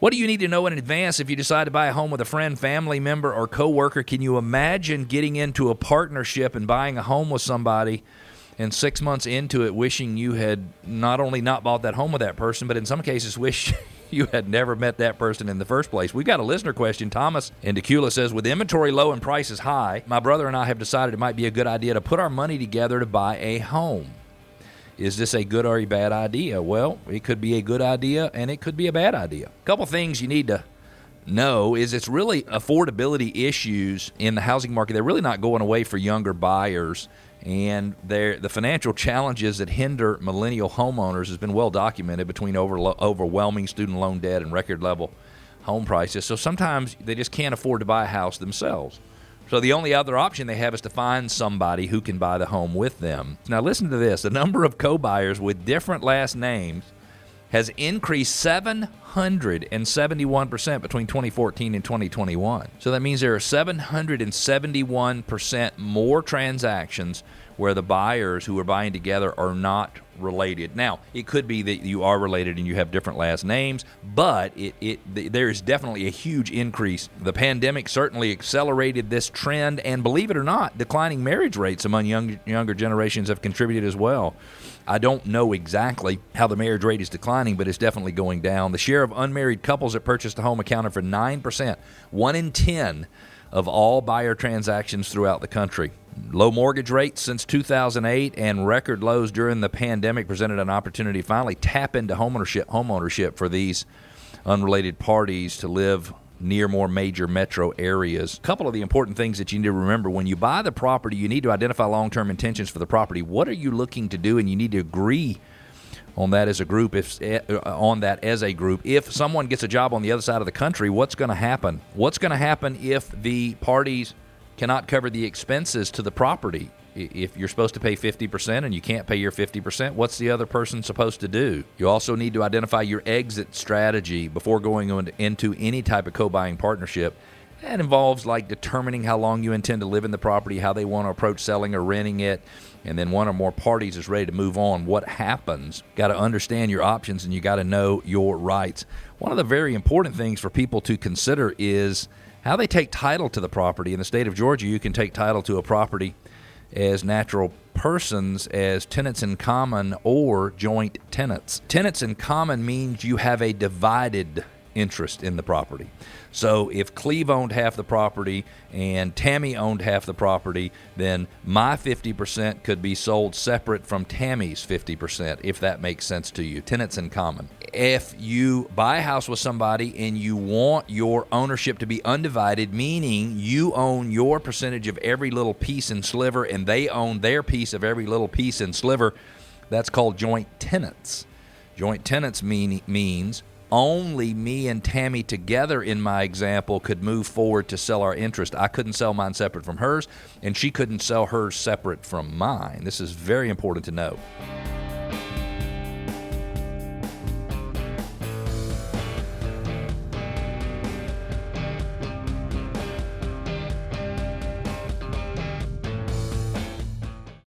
What do you need to know in advance if you decide to buy a home with a friend, family member, or coworker? Can you imagine getting into a partnership and buying a home with somebody and 6 months into it wishing you had not only not bought that home with that person, but in some cases wish you had never met that person in the first place? We've got a listener question. Thomas in Decula says, with inventory low and prices high, my brother and I have decided it might be a good idea to put our money together to buy a home. Is this a good or a bad idea? Well, it could be a good idea and it could be a bad idea. A couple things you need to know is it's really affordability issues in the housing market. They're really not going away for younger buyers, and the financial challenges that hinder millennial homeowners has been well documented between overwhelming student loan debt and record level home prices. So sometimes they just can't afford to buy a house themselves. So the only other option they have is to find somebody who can buy the home with them. Now listen to this. The number of co-buyers with different last names has increased 771% between 2014 and 2021. So that means there are 771% more transactions where the buyers who are buying together are not related. Now, it could be that you are related and you have different last names, but there is definitely a huge increase. The pandemic certainly accelerated this trend, and believe it or not, declining marriage rates among younger generations have contributed as well. I don't know exactly how the marriage rate is declining, but it's definitely going down. The share of unmarried couples that purchased a home accounted for 9%, 1 in 10 of all buyer transactions throughout the country. Low mortgage rates since 2008 and record lows during the pandemic presented an opportunity to finally tap into homeownership for these unrelated parties to live near more major metro areas. A couple of the important things that you need to remember: when you buy the property, you need to identify long-term intentions for the property. What are you looking to do? And you need to agree on that as a group. If someone gets a job on the other side of the country, what's going to happen? What's going to happen if the parties cannot cover the expenses to the property? If you're supposed to pay 50% and you can't pay your 50%, what's the other person supposed to do? You also need to identify your exit strategy before going into any type of co-buying partnership. That involves like determining how long you intend to live in the property, how they want to approach selling or renting it, and then one or more parties is ready to move on. What happens? Got to understand your options and you got to know your rights. One of the very important things for people to consider is how they take title to the property. In the state of Georgia, you can take title to a property as natural persons, as tenants in common, or joint tenants. Tenants in common means you have a divided interest in the property. So if Cleve owned half the property and Tammy owned half the property, then my 50% could be sold separate from Tammy's 50%, if that makes sense to you. Tenants in common. If you buy a house with somebody and you want your ownership to be undivided, meaning you own your percentage of every little piece and sliver and they own their piece of every little piece and sliver, that's called joint tenants. Joint tenants means only me and Tammy together, in my example, could move forward to sell our interest. I couldn't sell mine separate from hers, and she couldn't sell hers separate from mine. This is very important to know.